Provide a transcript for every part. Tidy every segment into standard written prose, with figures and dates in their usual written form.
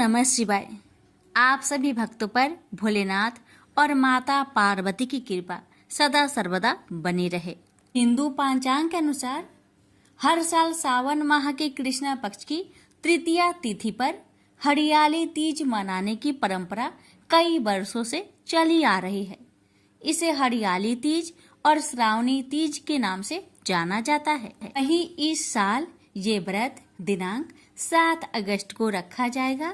नमः शिवाय। आप सभी भक्तों पर भोलेनाथ और माता पार्वती की कृपा सदा सर्वदा बनी रहे। हिंदू पंचांग के अनुसार हर साल सावन माह के कृष्ण पक्ष की तृतीया तिथि पर हरियाली तीज मनाने की परंपरा कई वर्षों से चली आ रही है। इसे हरियाली तीज और श्रावणी तीज के नाम से जाना जाता है। वहीं इस साल ये व्रत दिनांक 7 अगस्त को रखा जाएगा।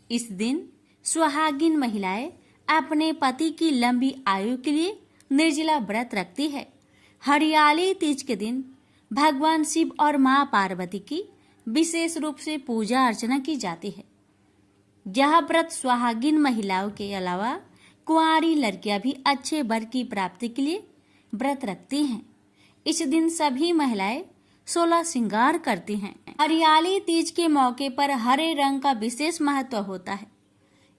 इस दिन सुहागिन महिलाएं अपने पति की लंबी आयु के लिए निर्जला व्रत रखती है। हरियाली तीज के दिन भगवान शिव और मां पार्वती की विशेष रूप से पूजा अर्चना की जाती है। यह व्रत सुहागिन महिलाओं के अलावा कुंवारी लड़कियां भी अच्छे वर की प्राप्ति के लिए व्रत रखती हैं। इस दिन सभी महिलाएं 16 श्रृंगार करती हैं। हरियाली तीज के मौके पर हरे रंग का विशेष महत्व होता है।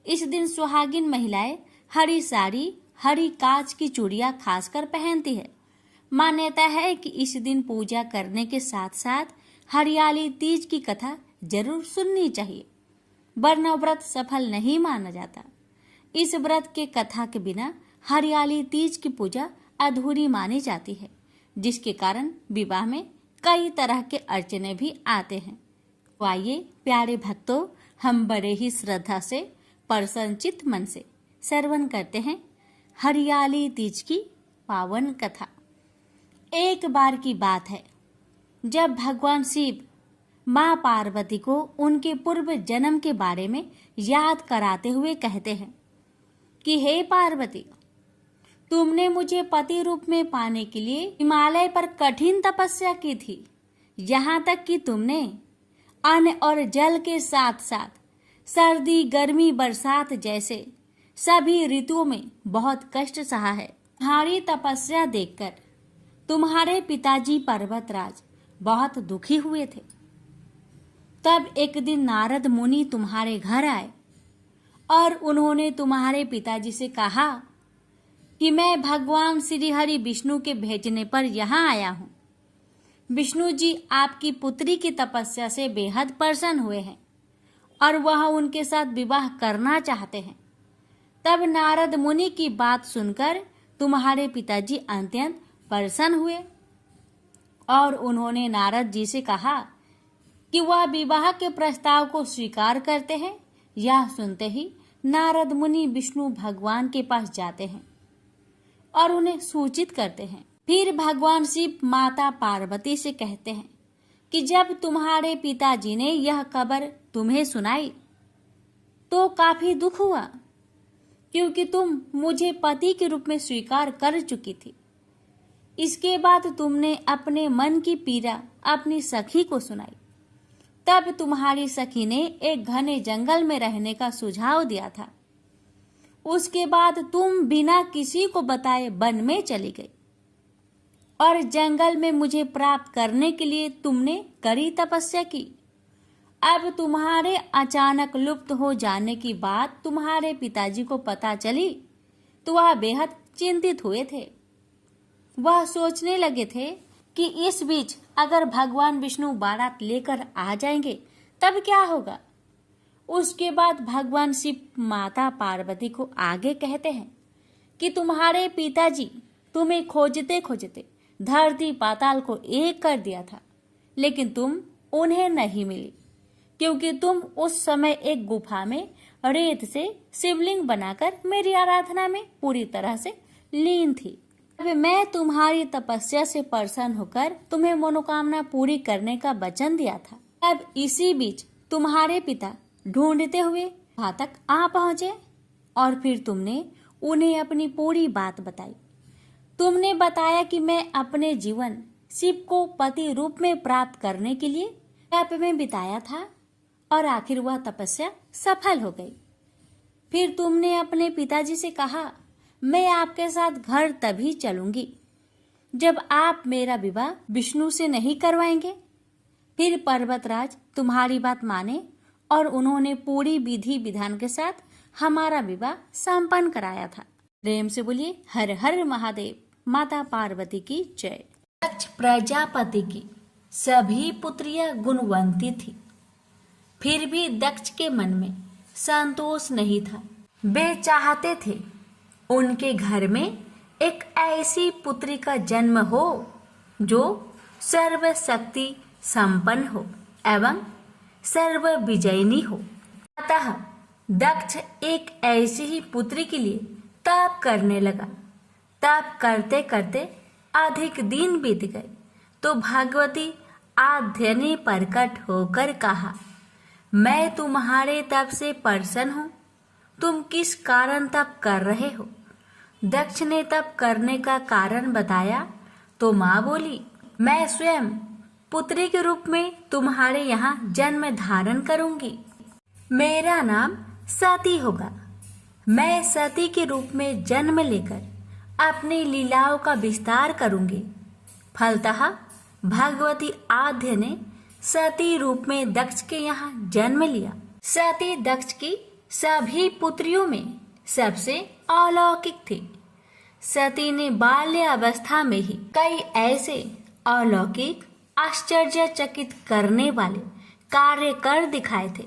इस दिन सुहागिन महिलाएं हरी साड़ी, हरी कांच की चूड़ियां खासकर पहनती है। मान्यता है कि इस दिन पूजा करने के साथ साथ हरियाली तीज की कथा जरूर सुननी चाहिए, वरना व्रत सफल नहीं माना जाता। इस व्रत के कथा के बिना हरियाली तीज की पूजा अधूरी मानी जाती है, जिसके कारण विवाह में कई तरह के अर्चने भी आते हैं। तो आइए प्यारे भक्तों, हम बड़े ही श्रद्धा से प्रसन्नचित मन से श्रवण करते हैं हरियाली तीज की पावन कथा। एक बार की बात है, जब भगवान शिव मां पार्वती को उनके पूर्व जन्म के बारे में याद कराते हुए कहते हैं कि हे पार्वती, तुमने मुझे पति रूप में पाने के लिए हिमालय पर कठिन तपस्या की थी। यहाँ तक कि तुमने अन्न और जल के साथ साथ सर्दी, गर्मी, बरसात जैसे सभी ऋतुओं में बहुत कष्ट सहा है। तुम्हारी तपस्या देखकर तुम्हारे पिताजी पर्वतराज बहुत दुखी हुए थे। तब एक दिन नारद मुनि तुम्हारे घर आए और उन्होंने तुम्हारे पिताजी से कहा कि मैं भगवान श्री हरि विष्णु के भेजने पर यहाँ आया हूँ। विष्णु जी आपकी पुत्री की तपस्या से बेहद प्रसन्न हुए हैं और वह उनके साथ विवाह करना चाहते हैं। तब नारद मुनि की बात सुनकर तुम्हारे पिताजी अत्यंत प्रसन्न हुए और उन्होंने नारद जी से कहा कि वह विवाह के प्रस्ताव को स्वीकार करते हैं। यह सुनते ही नारद मुनि विष्णु भगवान के पास जाते हैं और उन्हें सूचित करते हैं। फिर भगवान शिव माता पार्वती से कहते हैं कि जब तुम्हारे पिताजी ने यह खबर तुम्हें सुनाई तो काफी दुख हुआ, क्योंकि तुम मुझे पति के रूप में स्वीकार कर चुकी थी। इसके बाद तुमने अपने मन की पीड़ा अपनी सखी को सुनाई। तब तुम्हारी सखी ने एक घने जंगल में रहने का सुझाव दिया था। उसके बाद तुम बिना किसी को बताए वन में चली गई और जंगल में मुझे प्राप्त करने के लिए तुमने कड़ी तपस्या की। अब तुम्हारे अचानक लुप्त हो जाने की बात तुम्हारे पिताजी को पता चली तो वह बेहद चिंतित हुए थे। वह सोचने लगे थे कि इस बीच अगर भगवान विष्णु बारात लेकर आ जाएंगे तब क्या होगा। उसके बाद भगवान शिव माता पार्वती को आगे कहते हैं कि तुम्हारे पिताजी तुम्हें खोजते खोजते धरती पाताल को एक कर दिया था, लेकिन तुम उन्हें नहीं मिली, क्योंकि तुम उस समय एक गुफा में रेत से शिवलिंग बनाकर मेरी आराधना में पूरी तरह से लीन थी। अब मैं तुम्हारी तपस्या से प्रसन्न होकर तुम्हें मनोकामना पूरी करने का वचन दिया था। अब इसी बीच तुम्हारे पिता ढूंढते हुए वहां तक आ पहुंचे और फिर तुमने उन्हें अपनी पूरी बात बताई। तुमने बताया कि मैं अपने जीवन शिव को पति रूप में प्राप्त करने के लिए तप में बिताया था और आखिर वह तपस्या सफल हो गई। फिर तुमने अपने पिताजी से कहा, मैं आपके साथ घर तभी चलूंगी जब आप मेरा विवाह विष्णु से नहीं करवाएंगे। फिर पर्वतराज तुम्हारी बात माने और उन्होंने पूरी विधि विधान के साथ हमारा विवाह संपन्न कराया था। प्रेम से बोलिए हर हर महादेव। माता पार्वती की जय। दक्ष प्रजापति की सभी पुत्रियां गुणवंती थी, फिर भी दक्ष के मन में संतोष नहीं था। वे चाहते थे उनके घर में एक ऐसी पुत्री का जन्म हो जो सर्वशक्ति संपन्न हो एवं सर्व विजयिनी हो। अतः दक्ष एक ऐसी ही पुत्री के लिए तप करने लगा। तप करते करते अधिक दिन बीत गए तो भगवती आद्य ने प्रकट होकर कहा, मैं तुम्हारे तप से प्रसन्न हूँ। तुम किस कारण तप कर रहे हो? दक्ष ने तप करने का कारण बताया तो माँ बोली, मैं स्वयं पुत्री के रूप में तुम्हारे यहाँ जन्म धारण करूंगी। मेरा नाम सती होगा। मैं सती के रूप में जन्म लेकर अपनी लीलाओं का विस्तार करूंगी। फलतः भगवती आद्य ने सती रूप में दक्ष के यहाँ जन्म लिया। सती दक्ष की सभी पुत्रियों में सबसे अलौकिक थी। सती ने बाल्य अवस्था में ही कई ऐसे अलौकिक आश्चर्यचकित करने वाले कार्य कर दिखाए थे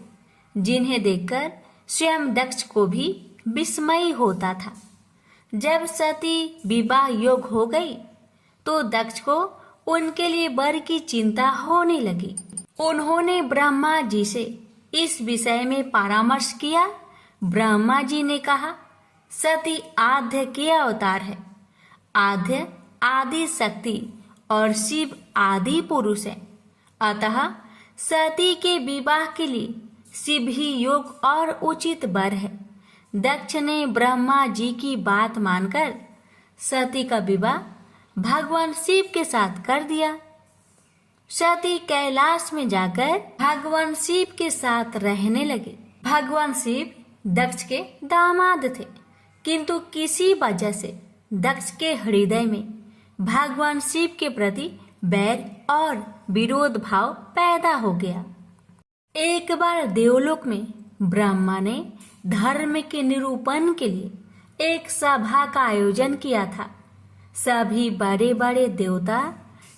जिन्हें देखकर स्वयं दक्ष को भी विस्मय होता था। जब सती विवाह योग हो गई तो दक्ष को उनके लिए वर की चिंता होने लगी। उन्होंने ब्रह्मा जी से इस विषय में परामर्श किया। ब्रह्मा जी ने कहा, सती आद्य के अवतार है। आद्य आदि शक्ति और शिव आदि पुरुष है। अतः सती के विवाह के लिए शिव ही योग और उचित वर है। दक्ष ने ब्रह्मा जी की बात मानकर सती का विवाह भगवान शिव के साथ कर दिया। सती कैलाश में जाकर भगवान शिव के साथ रहने लगे। भगवान शिव दक्ष के दामाद थे, किंतु किसी वजह से दक्ष के हृदय में भगवान शिव के प्रति बैर और विरोध भाव पैदा हो गया। एक बार देवलोक में ब्रह्मा ने धर्म के निरूपण के लिए एक सभा का आयोजन किया था। सभी बड़े बड़े देवता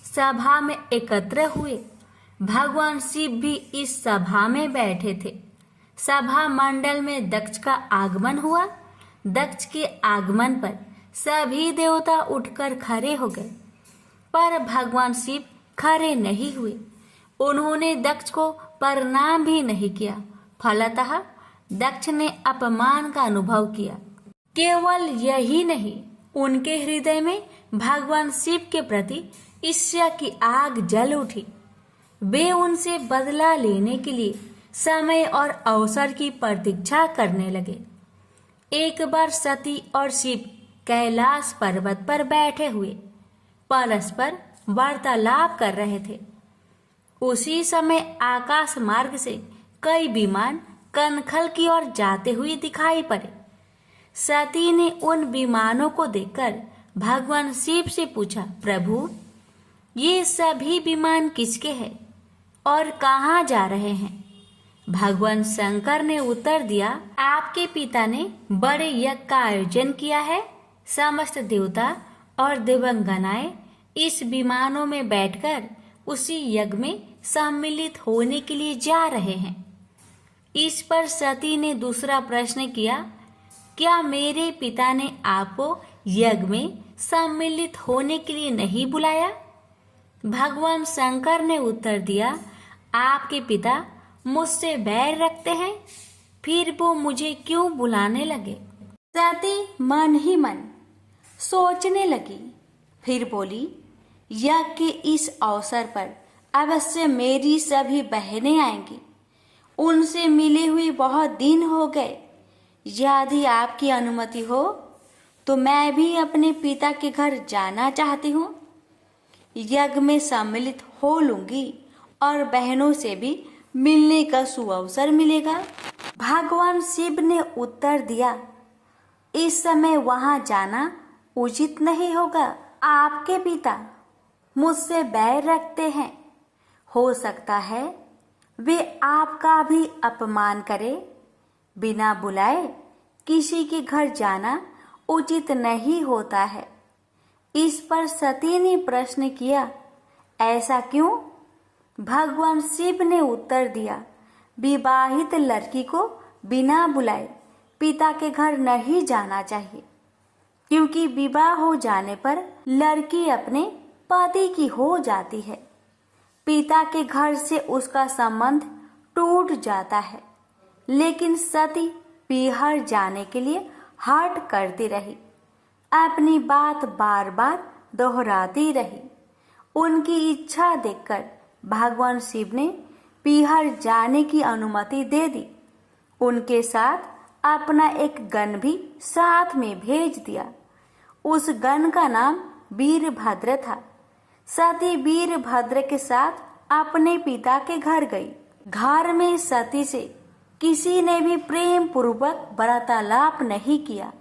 सभा में एकत्र हुए। भगवान शिव भी इस सभा में बैठे थे। सभा मंडल में दक्ष का आगमन हुआ। दक्ष के आगमन पर सभी देवता उठकर खड़े हो गए, पर भगवान शिव खड़े नहीं हुए। उन्होंने दक्ष को प्रणाम भी नहीं किया। फलतः दक्ष ने अपमान का अनुभव किया। केवल यही नहीं, उनके हृदय में भगवान शिव के प्रति ईर्ष्या की आग जल उठी। वे उनसे बदला लेने के लिए समय और अवसर की प्रतीक्षा करने लगे। एक बार सती और शिव कैलाश पर्वत पर बैठे हुए परस्पर वार्तालाप कर रहे थे। उसी समय आकाश मार्ग से कई विमान कनखल की ओर जाते हुए दिखाई पड़े। सती ने उन विमानों को देखकर भगवान शिव से पूछा, प्रभु, ये सभी विमान किसके हैं और कहाँ जा रहे हैं? भगवान शंकर ने उत्तर दिया, आपके पिता ने बड़े यज्ञ का आयोजन किया है। समस्त देवता और देवंगनाएं इस विमानों में बैठकर उसी यज्ञ में सम्मिलित होने के लिए जा रहे हैं। इस पर सती ने दूसरा प्रश्न किया, क्या मेरे पिता ने आपको यज्ञ में सम्मिलित होने के लिए नहीं बुलाया? भगवान शंकर ने उत्तर दिया, आपके पिता मुझसे बैर रखते हैं, फिर वो मुझे क्यों बुलाने लगे? सती मन ही मन सोचने लगी। फिर बोली, यज्ञ के इस अवसर पर अवश्य मेरी सभी बहनें आएंगी। उनसे मिले हुए बहुत दिन हो गए। यदि आपकी अनुमति हो तो मैं भी अपने पिता के घर जाना चाहती हूँ। यज्ञ में सम्मिलित हो लूंगी और बहनों से भी मिलने का सुअवसर मिलेगा। भगवान शिव ने उत्तर दिया, इस समय वहां जाना उचित नहीं होगा। आपके पिता मुझसे बैर रखते हैं। हो सकता है वे आपका भी अपमान करे। बिना बुलाए किसी के घर जाना उचित नहीं होता है। इस पर सती ने प्रश्न किया, ऐसा क्यों? भगवान शिव ने उत्तर दिया, विवाहित लड़की को बिना बुलाए पिता के घर नहीं जाना चाहिए, क्योंकि विवाह हो जाने पर लड़की अपने पति की हो जाती है। पिता के घर से उसका संबंध टूट जाता है। लेकिन सती पीहर जाने के लिए हठ करती रही, अपनी बात बार बार दोहराती रही। उनकी इच्छा देखकर भगवान शिव ने पीहर जाने की अनुमति दे दी। उनके साथ अपना एक गण भी साथ में भेज दिया। उस गण का नाम वीरभद्र था। सती वीरभद्र के साथ अपने पिता के घर गई। घर में सती से किसी ने भी प्रेम पूर्वक वार्तालाप नहीं किया।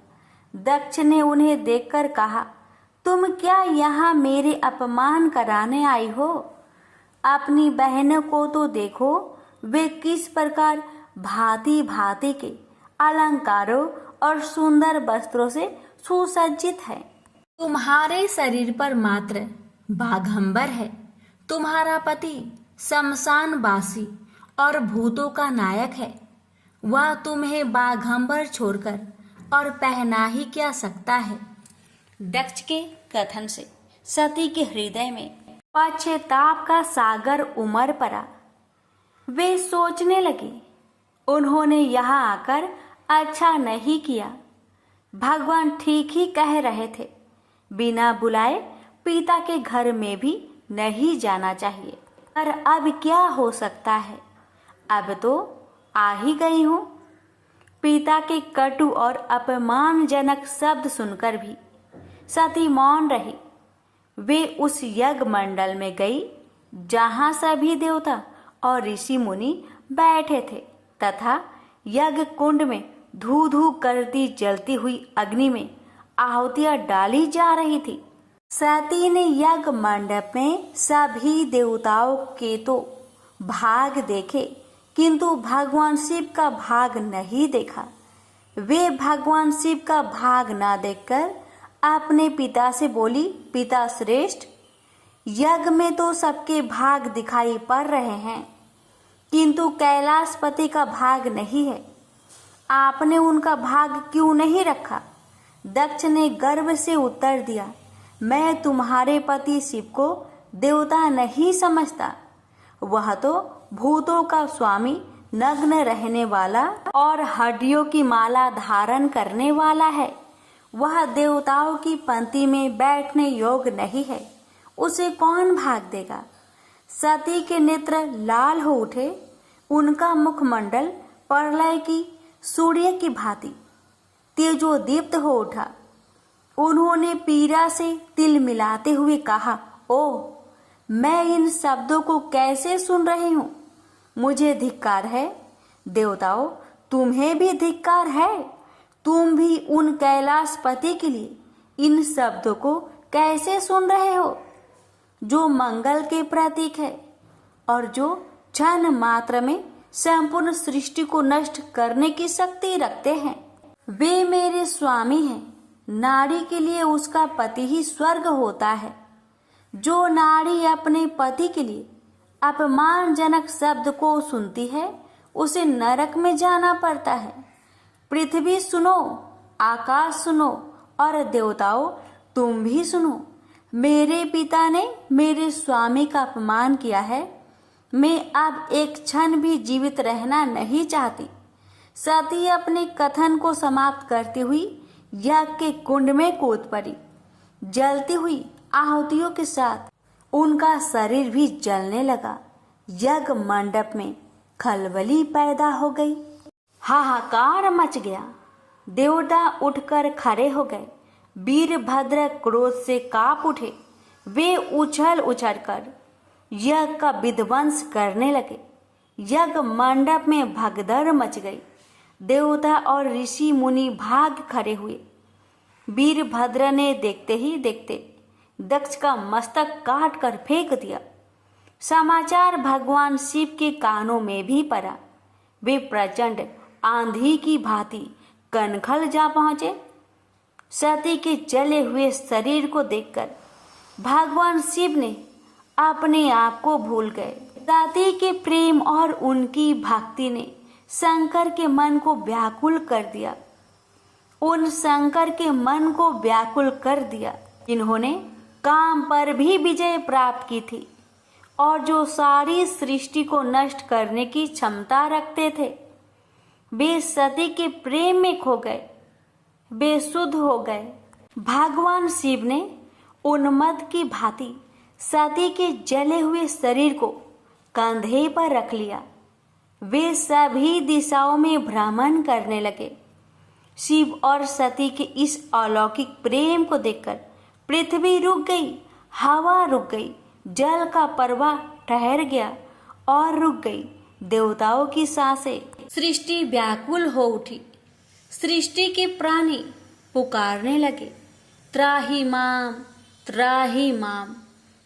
दक्ष ने उन्हें देखकर कहा, तुम क्या यहाँ मेरे अपमान कराने आई हो? अपनी बहनों को तो देखो, वे किस प्रकार भांति भांति के अलंकारों और सुंदर वस्त्रों से सुसज्जित है। तुम्हारे शरीर पर मात्र बाघंबर है। तुम्हारा पति शमशानवासी और भूतों का नायक है। वह तुम्हें बाघंबर छोड़कर और पहना ही क्या सकता है। दक्ष के कथन से सती के हृदय में पश्चाताप का सागर उमड़ पड़ा। वे सोचने लगे, उन्होंने यहाँ आकर अच्छा नहीं किया। भगवान ठीक ही कह रहे थे, बिना बुलाए पिता के घर में भी नहीं जाना चाहिए। पर अब क्या हो सकता है, अब तो आ ही गई हूँ। पिता के कटु और अपमानजनक शब्द सुनकर भी सती मौन रही। वे उस यज्ञ मंडल में गई जहाँ सभी देवता और ऋषि मुनि बैठे थे तथा यज्ञ कुंड में धू धू करती जलती हुई अग्नि में आहुतियां डाली जा रही थी। सती ने यज्ञ मंडप में सभी देवताओं के तो भाग देखे, किंतु भगवान शिव का भाग नहीं देखा। वे भगवान शिव का भाग ना देखकर अपने पिता से बोली, पिता श्रेष्ठ, यज्ञ में तो सबके भाग दिखाई पड़ रहे हैं, किंतु कैलाशपति का भाग नहीं है। आपने उनका भाग क्यों नहीं रखा? दक्ष ने गर्व से उत्तर दिया, मैं तुम्हारे पति शिव को देवता नहीं समझता। वह तो भूतों का स्वामी, नग्न रहने वाला और हड्डियों की माला धारण करने वाला है। वह देवताओं की पंक्ति में बैठने योग्य नहीं है। उसे कौन भाग देगा? सती के नेत्र लाल हो उठे। उनका मुखमंडल प्रलय की सूर्य की भांति तेजोदीप्त हो उठा। उन्होंने पीड़ा से तिल मिलाते हुए कहा, ओ, मैं इन शब्दों को कैसे सुन रही हूँ? मुझे धिक्कार है। देवताओं, तुम्हें भी धिक्कार है। तुम भी उन कैलाशपति के लिए इन शब्दों को कैसे सुन रहे हो, जो मंगल के प्रतीक है और जो क्षण मात्र में संपूर्ण सृष्टि को नष्ट करने की शक्ति रखते हैं। वे मेरे स्वामी हैं। नारी के लिए उसका पति ही स्वर्ग होता है। जो नारी अपने पति के लिए अपमानजनक शब्द को सुनती है, उसे नरक में जाना पड़ता है। पृथ्वी सुनो, आकाश सुनो और देवताओं तुम भी सुनो। मेरे पिता ने मेरे स्वामी का अपमान किया है। मैं अब एक क्षण भी जीवित रहना नहीं चाहती। सती अपने कथन को समाप्त करती हुई यज्ञ के कुंड में कूद पड़ी। जलती हुई आहुतियों के साथ उनका शरीर भी जलने लगा। यज्ञ मंडप में खलबली पैदा हो गई। हाहाकार मच गया। देवता उठकर खड़े हो गए। वीरभद्र क्रोध से कांप उठे। वे उछल उछल कर यज्ञ का विध्वंस करने लगे। यज्ञ मंडप में भगदड़ मच गई। देवता और ऋषि मुनि भाग खड़े हुए। वीरभद्र ने देखते ही देखते दक्ष का मस्तक काट कर फेंक दिया। समाचार भगवान शिव के कानों में भी पड़ा। वे प्रचंड आंधी की भांति कनखल जा पहुंचे। सती के जले हुए शरीर को देखकर भगवान शिव ने अपने आप को भूल गए। सती के प्रेम और उनकी भक्ति ने शंकर के मन को व्याकुल कर दिया। उन शंकर के मन को व्याकुल कर दिया जिन्होंने काम पर भी विजय प्राप्त की थी और जो सारी सृष्टि को नष्ट करने की क्षमता रखते थे। वे सती के प्रेम में खो गए, बेसुध हो गए। भगवान शिव ने उन्मत्त की भांति सती के जले हुए शरीर को कंधे पर रख लिया। वे सभी दिशाओं में भ्रमण करने लगे। शिव और सती के इस अलौकिक प्रेम को देखकर पृथ्वी रुक गई, हवा रुक गई, जल का प्रवाह ठहर गया और रुक गई देवताओं की सांसें। सृष्टि व्याकुल हो उठी। सृष्टि के प्राणी पुकारने लगे, त्राहि माम, त्राहि माम।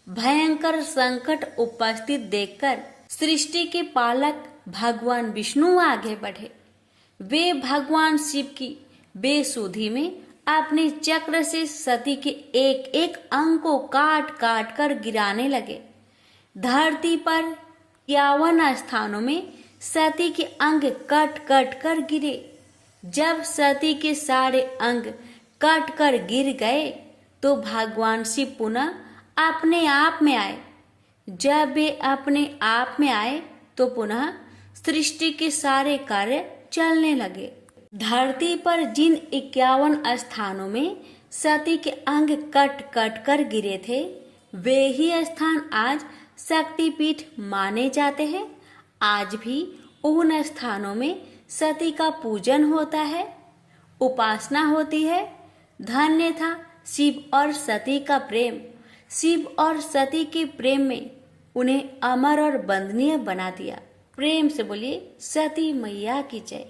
भयंकर संकट उपस्थित देखकर सृष्टि के पालक भगवान विष्णु आगे बढ़े। वे भगवान शिव की बेसुधी में अपने चक्र से सती के एक एक अंग को काट काट कर गिराने लगे। धरती पर 51 स्थानों में सती के अंग कट कट कर गिरे। जब सती के सारे अंग कट कर गिर गए तो भगवान शिव पुनः अपने आप में आए। जब वे अपने आप में आए तो पुनः सृष्टि के सारे कार्य चलने लगे। धरती पर जिन 51 स्थानों में सती के अंग कट कट कर गिरे थे, वे ही स्थान आज शक्तिपीठ माने जाते हैं। आज भी उन स्थानों में सती का पूजन होता है, उपासना होती है। धन्य था शिव और सती का प्रेम। शिव और सती के प्रेम में उन्हें अमर और वंदनीय बना दिया। प्रेम से बोलिए सती मैया की जय।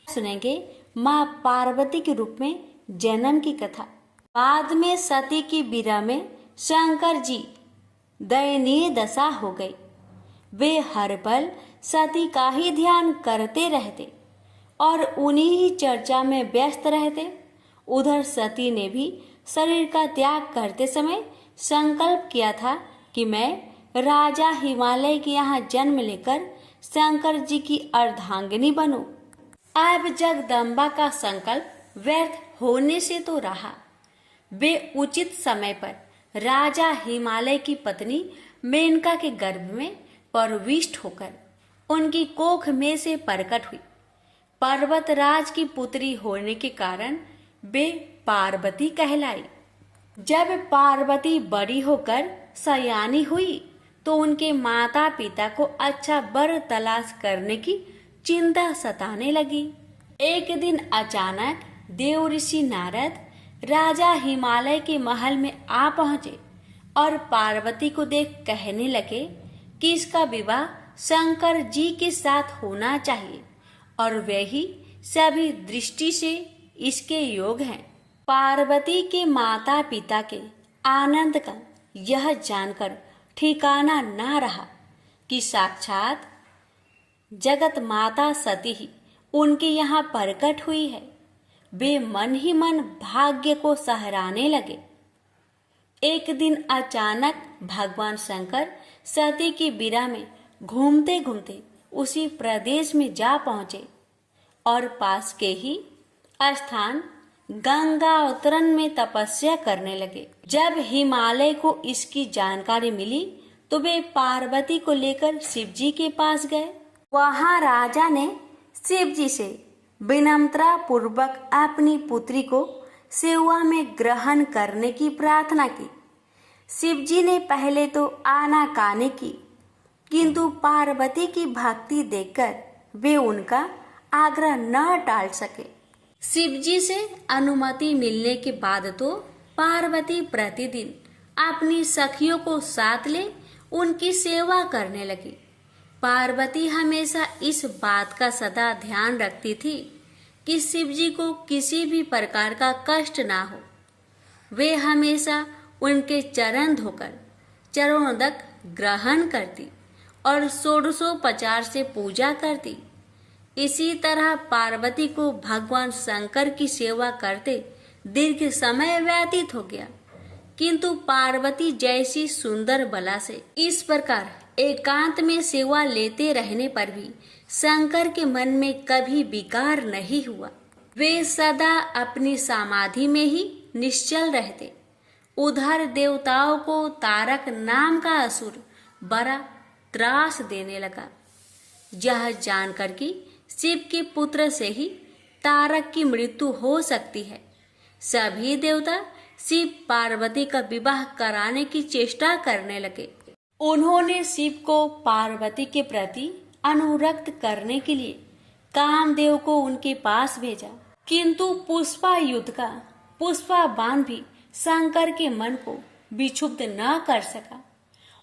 सुनेंगे माँ पार्वती के रूप में जन्म की कथा। बाद में सती की विरह में शंकर जी दयनीय दशा हो गई। वे हर पल सती का ही ध्यान करते रहते और उन्हीं ही चर्चा में व्यस्त रहते। उधर सती ने भी शरीर का त्याग करते समय संकल्प किया था कि मैं राजा हिमालय के यहाँ जन्म लेकर शंकर जी की अर्धांगिनी बनूं। अब जगदम्बा का संकल्प व्यर्थ होने से तो रहा। वे उचित समय पर राजा हिमालय की पत्नी मेनका के गर्भ में प्रविष्ट होकर उनकी कोख में से प्रकट हुई। पर्वतराज की पुत्री होने के कारण वे पार्वती कहलाई। जब पार्वती बड़ी होकर सयानी हुई तो उनके माता पिता को अच्छा वर तलाश करने की चिंता सताने लगी। एक दिन अचानक देव ऋषि नारद राजा हिमालय के महल में आ पहुंचे और पार्वती को देख कहने लगे कि इसका विवाह शंकर जी के साथ होना चाहिए और वे ही सभी दृष्टि से इसके योग हैं। पार्वती के माता पिता के आनंद का यह जानकर ठिकाना ना रहा कि साक्षात जगत माता सती ही उनके यहाँ प्रकट हुई है। वे मन ही मन भाग्य को सहराने लगे। एक दिन अचानक भगवान शंकर सती की विरह में घूमते घूमते उसी प्रदेश में जा पहुंचे और पास के ही स्थान गंगा अवतरण में तपस्या करने लगे। जब हिमालय को इसकी जानकारी मिली तो वे पार्वती को लेकर शिव जी के पास गए। वहां राजा ने शिव जी से विनम्रता पूर्वक अपनी पुत्री को सेवा में ग्रहण करने की प्रार्थना की। शिव जी ने पहले तो आनाकानी की, किंतु पार्वती की भक्ति देखकर वे उनका आग्रह न टाल सके। शिव जी से अनुमति मिलने के बाद तो पार्वती प्रतिदिन अपनी सखियों को साथ ले उनकी सेवा करने लगी। पार्वती हमेशा इस बात का सदा ध्यान रखती थी कि शिव जी को किसी भी प्रकार का कष्ट ना हो। वे हमेशा उनके चरण धोकर चरणोदक ग्रहण करती और षोडशोपचार से पूजा करती। इसी तरह पार्वती को भगवान शंकर की सेवा करते दीर्घ समय व्यतीत हो गया, किंतु पार्वती जैसी सुंदर बला से इस प्रकार एकांत में सेवा लेते रहने पर भी शंकर के मन में कभी विकार नहीं हुआ। वे सदा अपनी समाधि में ही निश्चल रहते। उधर देवताओं को तारक नाम का असुर बड़ा त्रास देने लगा। यह जानकर कि शिव के पुत्र से ही तारक की मृत्यु हो सकती है, सभी देवता शिव पार्वती का विवाह कराने की चेष्टा करने लगे। उन्होंने शिव को पार्वती के प्रति अनुरक्त करने के लिए कामदेव को उनके पास भेजा, किंतु पुष्पा युद्ध का पुष्पा बाण भी शंकर के मन को विक्षुब्ध न कर सका।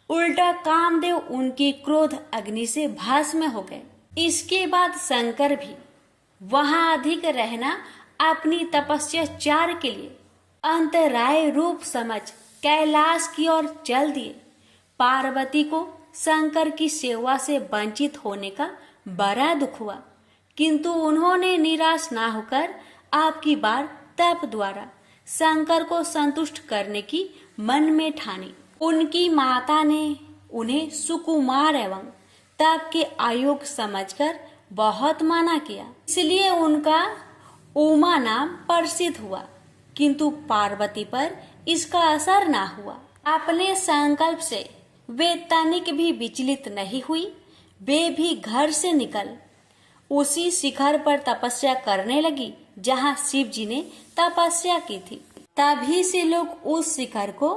उल्टा कामदेव उनकी क्रोध अग्नि से भस्म हो गए। इसके बाद शंकर भी वहां अधिक रहना अपनी तपस्या चार के लिए अंतराय रूप समझ कैलाश की ओर चल दिए। पार्वती को शंकर की सेवा से वंचित होने का बड़ा दुख हुआ, किंतु उन्होंने निराश ना होकर आपकी बार तप द्वारा शंकर को संतुष्ट करने की मन में ठानी। उनकी माता ने उन्हें सुकुमार एवं तप के अयोग्य समझकर बहुत माना किया, इसलिए उनका उमा नाम प्रसिद्ध हुआ, किंतु पार्वती पर इसका असर ना हुआ। अपने संकल्प से वे तनिक भी विचलित नहीं हुई। वे भी घर से निकल उसी शिखर पर तपस्या करने लगी जहाँ शिव जी ने तपस्या की थी। तभी से लोग उस शिखर को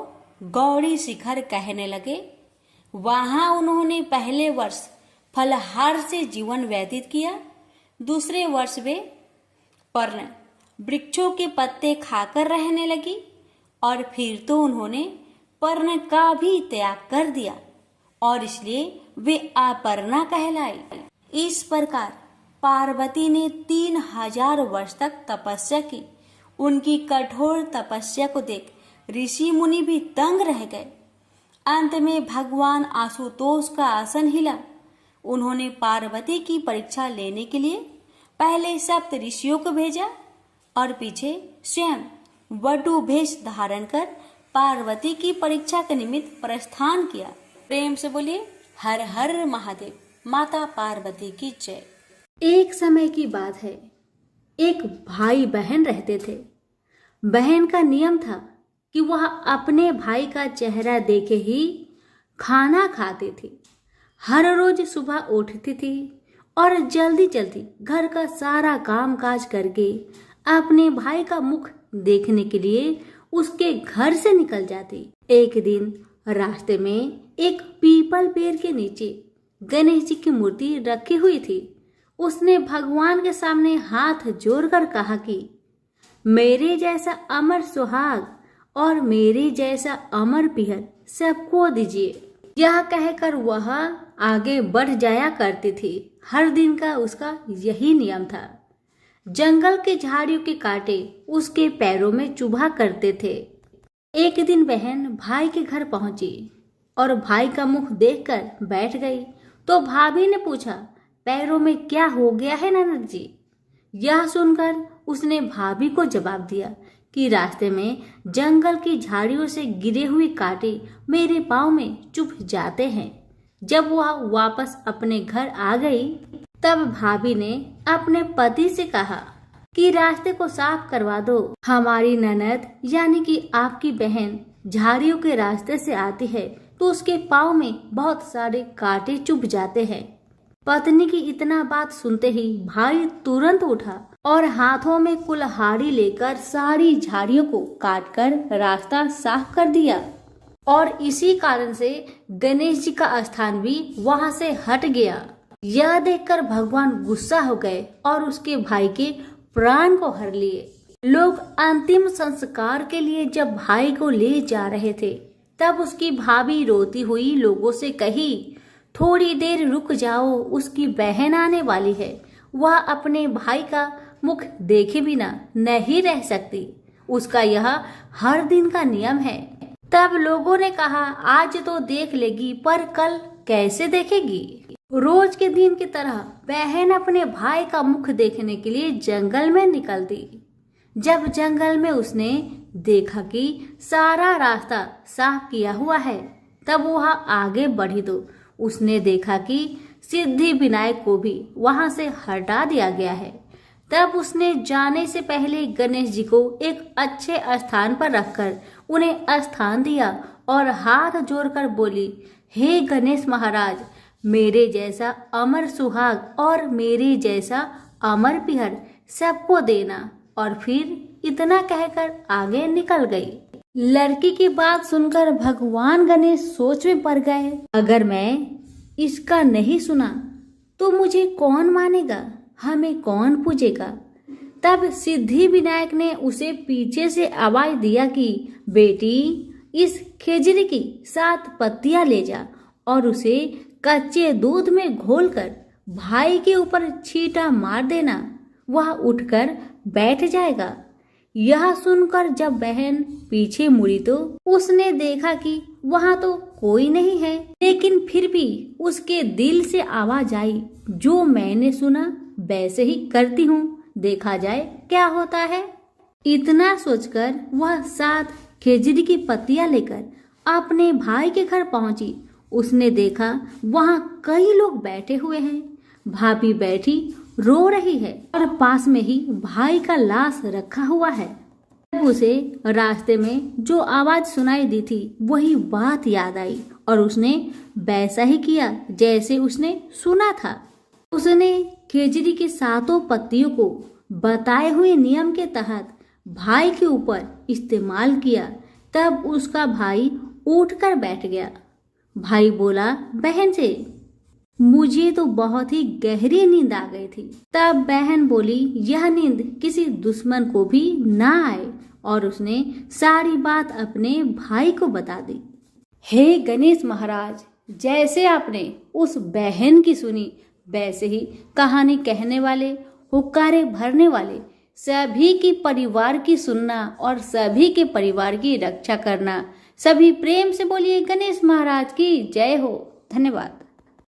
गौरी शिखर कहने लगे। वहां उन्होंने पहले वर्ष फलहार से जीवन व्यतीत किया। दूसरे वर्ष वे पर्ण वृक्षों के पत्ते खाकर रहने लगी और फिर तो उन्होंने पर्ण का भी त्याग कर दिया और इसलिए वे अपर्णा कहलाई। इस प्रकार पार्वती ने 3000 वर्ष तक तपस्या की। उनकी कठोर तपस्या को देख ऋषि मुनि भी तंग रह गए। अंत में भगवान आशुतोष का आसन हिला। उन्होंने पार्वती की परीक्षा लेने के लिए पहले सप्त ऋषियों को भेजा और पीछे स्वयं वटु भेष धारण कर पार्वती की परीक्षा के निमित्त प्रस्थान किया। प्रेम से बोलिए हर हर महादेव। माता पार्वती की जय। एक समय की बात है, एक भाई बहन रहते थे। बहन का नियम था कि वह अपने भाई का चेहरा देखे ही खाना खाती थी। हर रोज सुबह उठती थी और जल्दी जल्दी घर का सारा काम काज करके अपने भाई का मुख देखने के लिए उसके घर से निकल जाती। एक दिन रास्ते में एक पीपल पेड़ के नीचे गणेश जी की मूर्ति रखी हुई थी। उसने भगवान के सामने हाथ जोड़कर कहा कि मेरे जैसा अमर सुहाग और मेरे जैसा अमर पिहर सबको दीजिए। यह कहकर वह आगे बढ़ जाया करती थी। हर दिन का उसका यही नियम था। जंगल के झाड़ियों के कांटे उसके पैरों में चुभा करते थे। एक दिन बहन भाई के घर पहुंची और भाई का मुख देखकर बैठ गई तो भाभी ने पूछा, पैरों में क्या हो गया है ननद जी? यह सुनकर उसने भाभी को जवाब दिया कि रास्ते में जंगल की झाड़ियों से गिरे हुए कांटे मेरे पाँव में चुभ जाते हैं। जब वह वापस अपने घर आ गई तब भाभी ने अपने पति से कहा कि रास्ते को साफ करवा दो। हमारी ननद यानी कि आपकी बहन झाड़ियों के रास्ते से आती है तो उसके पाँव में बहुत सारे कांटे चुभ जाते हैं। पत्नी की इतना बात सुनते ही भाई तुरंत उठा और हाथों में कुल्हाड़ी लेकर सारी झाड़ियों को काटकर रास्ता साफ कर दिया और इसी कारण से गणेश जी का स्थान भी वहां से हट गया। यह देखकर भगवान गुस्सा हो गए और उसके भाई के प्राण को हर लिए। लोग अंतिम संस्कार के लिए जब भाई को ले जा रहे थे तब उसकी भाभी रोती हुई लोगों से कही, थोड़ी देर रुक जाओ, उसकी बहन आने वाली है। वह अपने भाई का मुख देखे बिना नहीं रह सकती। उसका यह हर दिन का नियम है। तब लोगों ने कहा, आज तो देख लेगी पर कल कैसे देखेगी? रोज के दिन की तरह बहन अपने भाई का मुख देखने के लिए जंगल में निकल दी। जब जंगल में उसने देखा कि सारा रास्ता साफ किया हुआ है तब वह आगे बढ़ी तो उसने देखा कि सिद्धि विनायक को भी वहां से हटा दिया गया है। तब उसने जाने से पहले गणेश जी को एक अच्छे स्थान पर रखकर उन्हें स्थान दिया और हाथ जोड़कर बोली, हे गणेश महाराज, मेरे जैसा अमर सुहाग और मेरे जैसा अमर पिहर सबको देना। और फिर इतना कहकर आगे निकल गई। लड़की की बात सुनकर भगवान गणेश सोच में पड़ गए, अगर मैं इसका नहीं सुना तो मुझे कौन मानेगा, हमें कौन पूजेगा। तब सिद्धि विनायक ने उसे पीछे से आवाज दिया कि बेटी, इस खेजड़ी की 7 पत्तियां ले जा और उसे कच्चे दूध में घोलकर भाई के ऊपर छींटा मार देना, वह उठकर बैठ जाएगा। यह सुनकर जब बहन पीछे मुड़ी तो उसने देखा कि वहां तो कोई नहीं है, लेकिन फिर भी उसके दिल से आवाज आई, जो मैंने सुना वैसे ही करती हूँ, देखा जाए क्या होता है। इतना सोचकर वह 7 खेजड़ी की पत्तियां लेकर अपने भाई के घर पहुंची। उसने देखा वहां कई लोग बैठे हुए हैं। भाभी बैठी रो रही है और पास में ही भाई का लाश रखा हुआ है। तब उसे रास्ते में जो आवाज सुनाई दी थी वही बात याद आई और उसने वैसा ही किया जैसे उसने सुना था। उसने खेजड़ी की 7 पत्तियों को बताए हुए नियम के तहत भाई के ऊपर इस्तेमाल किया। तब उसका भाई उठकर बैठ गया। भाई बोला बहन से, मुझे तो बहुत ही गहरी नींद आ गई थी। तब बहन बोली, यह नींद किसी दुश्मन को भी ना आए, और उसने सारी बात अपने भाई को बता दी। हे गणेश महाराज, जैसे आपने उस बहन की सुनी वैसे ही कहानी कहने वाले, हुक्कारे भरने वाले सभी की परिवार की सुनना और सभी के परिवार की रक्षा करना। सभी प्रेम से बोलिए गणेश महाराज की जय हो। धन्यवाद।